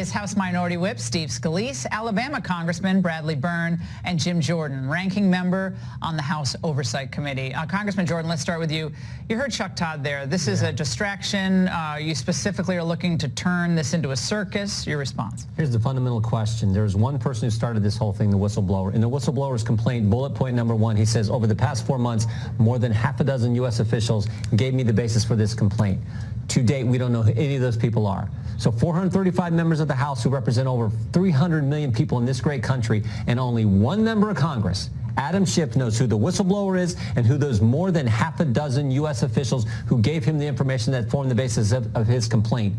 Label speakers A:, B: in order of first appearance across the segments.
A: is House Minority Whip Steve Scalise, Alabama Congressman Bradley Byrne, and Jim Jordan, ranking member on the House Oversight Committee. Congressman Jordan, let's start with you. You heard Chuck Todd there. This is a distraction. You specifically are looking to turn this into a circus. Your response?
B: Here's the fundamental question. There's one person who started this whole thing, the whistleblower. In the whistleblower's complaint, bullet point number 1, he says, over the past 4 months, more than half a dozen U.S. officials gave me the basis for this complaint. To date, we don't know who any of those people are. So 435 members of the House who represent over 300 million people in this great country, and only one member of Congress, Adam Schiff, knows who the whistleblower is and who those more than half a dozen U.S. officials who gave him the information that formed the basis of his complaint.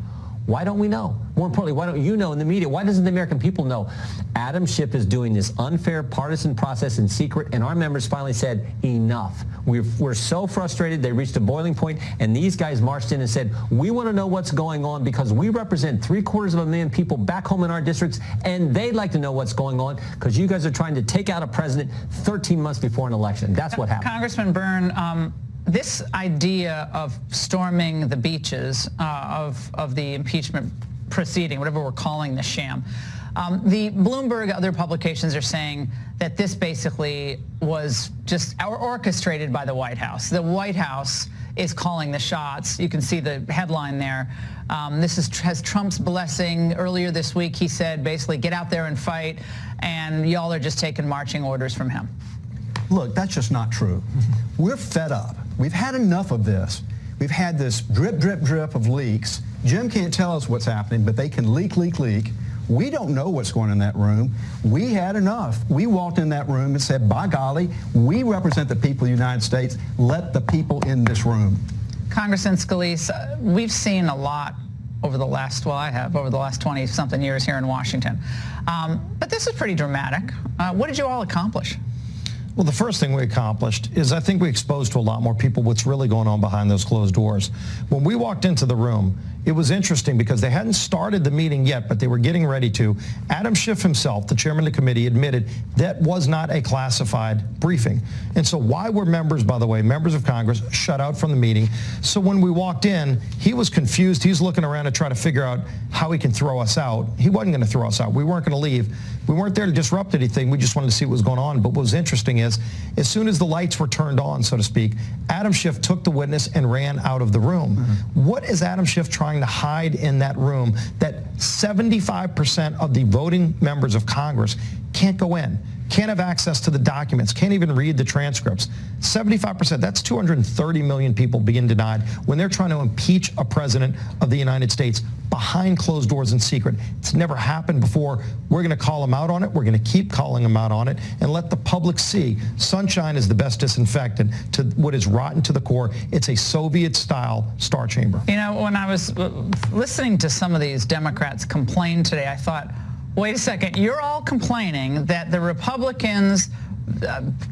B: Why don't we know? More importantly, why don't you know in the media? Why doesn't the American people know? Adam Schiff is doing this unfair partisan process in secret, and our members finally said, enough. We're so frustrated. They reached a boiling point, and these guys marched in and said, we want to know what's going on because we represent 750,000 people back home in our districts, and they'd like to know what's going on because you guys are trying to take out a president 13 months before an election. That's what happened.
A: Congressman Byrne, this idea of storming the beaches of the impeachment proceeding, whatever we're calling the sham, the Bloomberg, other publications are saying that this basically was just orchestrated by the White House. The White House is calling the shots. You can see the headline there. This has Trump's blessing. Earlier this week, he said, basically, get out there and fight, and y'all are just taking marching orders from him.
C: Look, that's just not true. We're fed up. We've had enough of this. We've had this drip, drip, drip of leaks. Jim can't tell us what's happening, but they can leak, leak, leak. We don't know what's going on in that room. We had enough. We walked in that room and said, by golly, we represent the people of the United States. Let the people in this room.
A: Congressman Scalise, we've seen a lot over the last, well, I have, over the last 20-something years here in Washington. But this is pretty dramatic. What did you all accomplish?
D: Well, the first thing we accomplished is I think we exposed to a lot more people what's really going on behind those closed doors. When we walked into the room, it was interesting because they hadn't started the meeting yet, but they were getting ready to. Adam Schiff himself, the chairman of the committee, admitted that was not a classified briefing. And so why were members, by the way, members of Congress, shut out from the meeting? So when we walked in, he was confused. He's looking around to try to figure out how he can throw us out. He wasn't going to throw us out. We weren't going to leave. We weren't there to disrupt anything. We just wanted to see what was going on. But what was interesting is, as soon as the lights were turned on, so to speak, Adam Schiff took the witness and ran out of the room. What is Adam Schiff trying to hide in that room that 75% of the voting members of Congress can't go in, can't have access to the documents, can't even read the transcripts? 75%, that's 230 million people being denied when they're trying to impeach a president of the United States behind closed doors in secret. It's never happened before. We're going to call them out on it. We're going to keep calling them out on it and let the public see sunshine is the best disinfectant to what is rotten to the core. It's a Soviet-style star chamber.
A: You know, when I was listening to some of these Democrats complain today, I thought, wait a second, you're all complaining that the Republicans,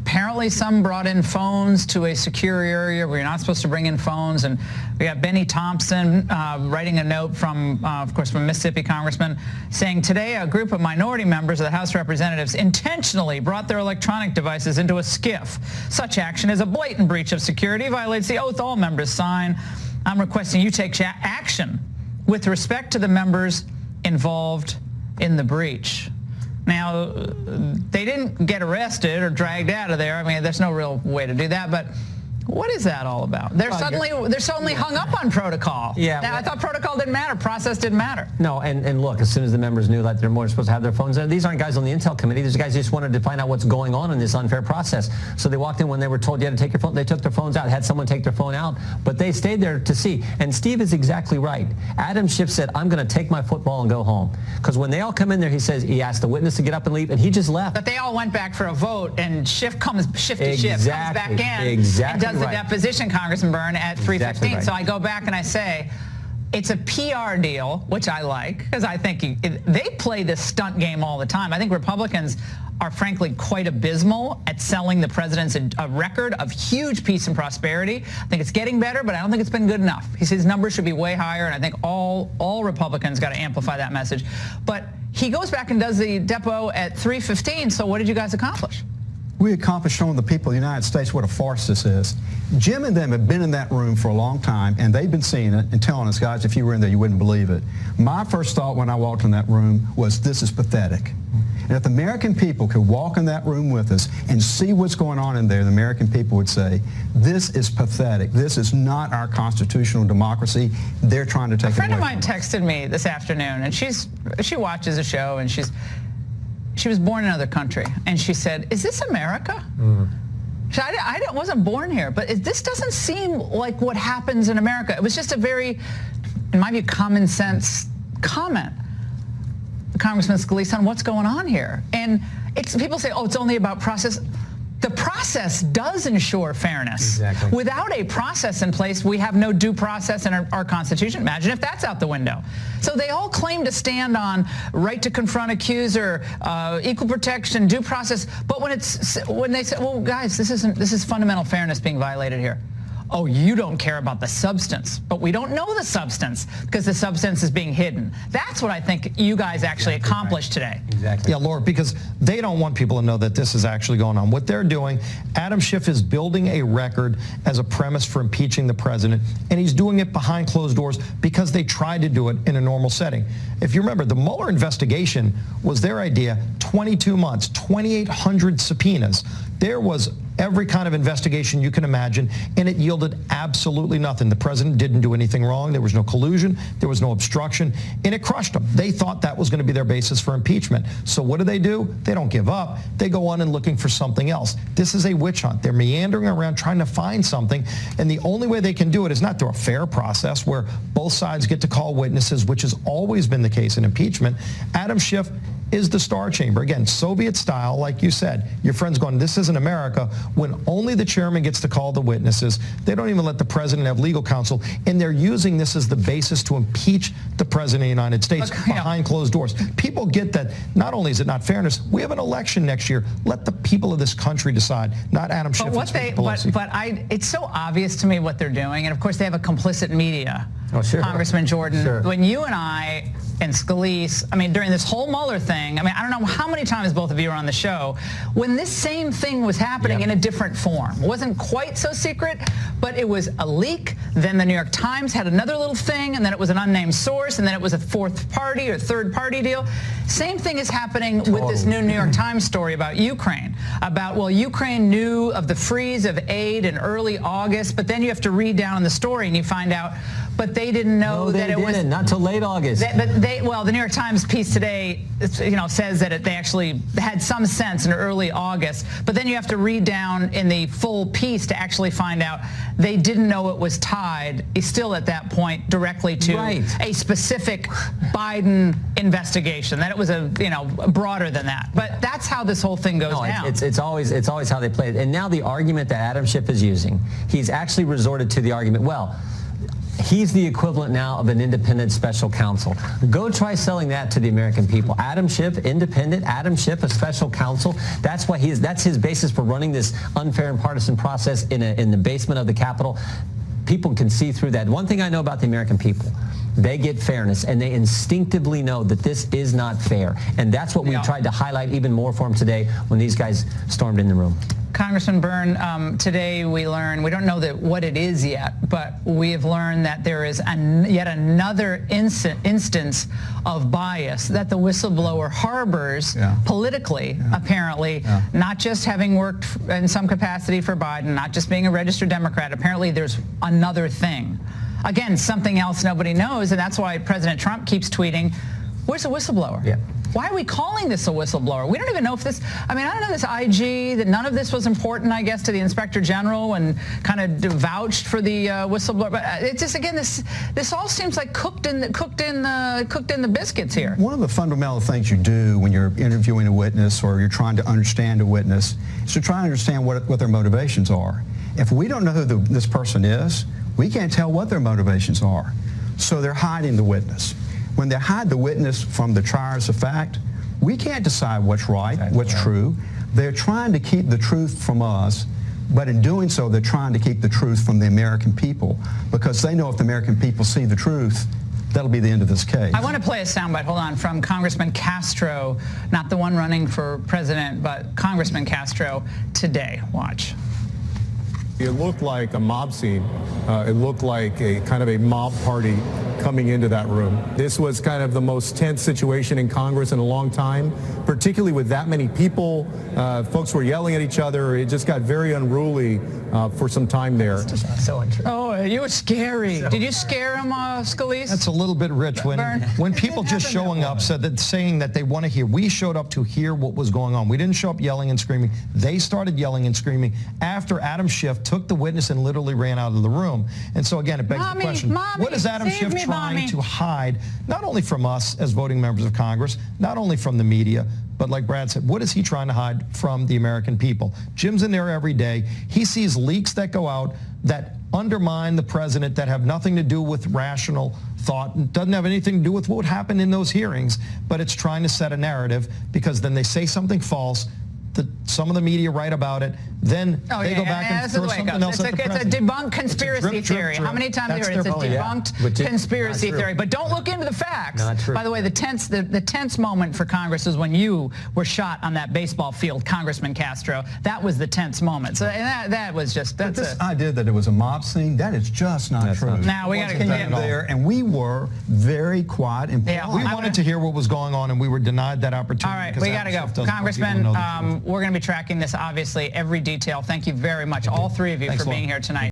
A: apparently some brought in phones to a secure area where you're not supposed to bring in phones, and we got Benny Thompson writing a note from, of course, from Mississippi congressman saying, today a group of minority members of the House of Representatives intentionally brought their electronic devices into a skiff. Such action is a blatant breach of security, violates the oath all members sign. I'm requesting you take action with respect to the members involved in the breach. Now, they didn't get arrested or dragged out of there. I mean, there's no real way to do that, but what is that all about? They're suddenly hung up on protocol.
B: Yeah.
A: Now, I thought protocol didn't matter. Process didn't matter.
B: No, and look, as soon as the members knew that they're more supposed to have their phones in, these aren't guys on the Intel committee. These guys just wanted to find out what's going on in this unfair process. So they walked in when they were told you had to take your phone. They took their phones out, had someone take their phone out, but they stayed there to see. And Steve is exactly right. Adam Schiff said, I'm going to take my football and go home. Because when they all come in there, he says he asked the witness to get up and leave, and he just left.
A: But they all went back for a vote, and Schiff comes back in and does the deposition, Congressman Byrne, at 3:15. Exactly right. So I go back and I say, it's a PR deal, which I like, because I think they play this stunt game all the time. I think Republicans are frankly quite abysmal at selling the president's a record of huge peace and prosperity. I think it's getting better, but I don't think it's been good enough. His numbers should be way higher, and I think all Republicans got to amplify that message. But he goes back and does the depo at 3:15, so what did you guys accomplish?
C: We accomplished showing the people of the United States what a farce this is. Jim and them have been in that room for a long time, and they've been seeing it and telling us, guys, if you were in there, you wouldn't believe it. My first thought when I walked in that room was, this is pathetic. And if the American people could walk in that room with us and see what's going on in there, the American people would say, this is pathetic. This is not our constitutional democracy. They're trying to take it away.
A: A friend of mine texted me this afternoon, and she watches a show, and she was born in another country, and she said, is this America? I wasn't born here, but this doesn't seem like what happens in America. It was just a very, in my view, common sense comment. Congressman Scalise, on what's going on here. And people say, oh, it's only about process. The process does ensure fairness.
B: Exactly.
A: Without a process in place, we have no due process in our Constitution. Imagine if that's out the window. So they all claim to stand on right to confront accuser, equal protection, due process. But when they say, well, guys, this is fundamental fairness being violated here. Oh, you don't care about the substance, but we don't know the substance because the substance is being hidden. That's what I think you guys actually accomplished today.
B: Exactly.
D: Yeah, Laura, because they don't want people to know that this is actually going on. What they're doing, Adam Schiff is building a record as a premise for impeaching the president, and he's doing it behind closed doors because they tried to do it in a normal setting. If you remember, the Mueller investigation was their idea, 22 months, 2,800 subpoenas. There was every kind of investigation you can imagine, and it yielded absolutely nothing. The president didn't do anything wrong. There was no collusion. There was no obstruction, and it crushed them. They thought that was going to be their basis for impeachment. So what do? They don't give up. They go on and looking for something else. This is a witch hunt. They're meandering around trying to find something, and the only way they can do it is not through a fair process where both sides get to call witnesses, which has always been the case in impeachment. Adam Schiff is the star chamber. Again, Soviet style, like you said. Your friend's going, this isn't America, when only the chairman gets to call the witnesses. They don't even let the president have legal counsel, and they're using this as the basis to impeach the president of the United States behind closed doors. People get that not only is it not fairness, we have an election next year. Let the people of this country decide, not Adam Schiff and Pelosi.
A: It's so obvious to me what they're doing, and of course they have a complicit media.
B: Oh, sure.
A: Congressman Jordan,
B: sure.
A: When you and I and Scalise, during this whole Mueller thing, I don't know how many times both of you were on the show, when this same thing was happening in a different form. It wasn't quite so secret, but it was a leak. Then the New York Times had another little thing, and then it was an unnamed source, and then it was a fourth party or third party deal. Same thing is happening with this new New York Times story about Ukraine. Ukraine knew of the freeze of aid in early August, but then you have to read down in the story and you find out, but they didn't know that it was
B: not till late August.
A: The New York Times piece today, says that they actually had some sense in early August, but then you have to read down in the full piece to actually find out they didn't know it was tied, still at that point, directly to a specific Biden investigation. That it was broader than that. But that's how this whole thing goes down.
B: It's always how they play it. And now the argument that Adam Schiff is using, he's actually resorted to the argument, well, he's the equivalent now of an independent special counsel. Go try selling that to the American people. Adam Schiff, independent. Adam Schiff, a special counsel. That's his basis for running this unfair and partisan process in the basement of the Capitol. People can see through that. One thing I know about the American people, they get fairness, and they instinctively know that this is not fair. And that's what we tried to highlight even more for them today when these guys stormed in the room.
A: Congressman Byrne, today we learned, we don't know what it is yet, but we have learned that there is yet another instance of bias that the whistleblower harbors politically, apparently, not just having worked in some capacity for Biden, not just being a registered Democrat. Apparently there's another thing. Again, something else nobody knows, and that's why President Trump keeps tweeting, where's the whistleblower? Yeah. Why are we calling this a whistleblower? We don't even know if this, I don't know, this IG, that none of this was important, I guess, to the Inspector General and kind of vouched for the whistleblower. But it's just, again, this all seems like cooked in the biscuits here.
C: One of the fundamental things you do when you're interviewing a witness or you're trying to understand a witness is to try and understand what their motivations are. If we don't know who this person is, we can't tell what their motivations are. So they're hiding the witness. When they hide the witness from the triers of fact, we can't decide what's right, what's true. They're trying to keep the truth from us, but in doing so, they're trying to keep the truth from the American people, because they know if the American people see the truth, that'll be the end of this case.
A: I want to play a soundbite, hold on, from Congressman Castro, not the one running for president, but Congressman Castro today. Watch.
E: It looked like a mob scene. It looked like a kind of a mob party coming into that room. This was kind of the most tense situation in Congress in a long time, particularly with that many people. Folks were yelling at each other. It just got very unruly for some time there.
B: So untrue.
A: Oh, you were scary. Did you scare him, Scalise?
D: That's a little bit rich when people just showing up saying that they want to hear. We showed up to hear what was going on. We didn't show up yelling and screaming. They started yelling and screaming after Adam Schiff took the witness and literally ran out of the room. And so again, it begs the question, what is Adam Schiff trying to hide, not only from us as voting members of Congress, not only from the media, but like Brad said, what is he trying to hide from the American people? Jim's in there every day. He sees leaks that go out that undermine the president, that have nothing to do with rational thought, and doesn't have anything to do with what happened in those hearings, but it's trying to set a narrative because then they say something false, some of the media write about it, then they go back and throw something else at the president.
A: It's a debunked conspiracy theory. How many times have you heard it's a debunked conspiracy theory? But don't look into the facts.
B: Not true.
A: By the way, the tense moment for Congress is when you were shot on that baseball field, Congressman Castro. That was the tense moment. So that was just, that's
C: this idea that it was a mob scene, that is just not true.
A: Now we got to
C: get there, and we were very quiet and polite.
D: We wanted to hear what was going on, and we were denied that opportunity.
A: All right, we got to go. Congressman, we're going to be tracking this, obviously, every detail. Thank you very much, all three of you, for being here tonight.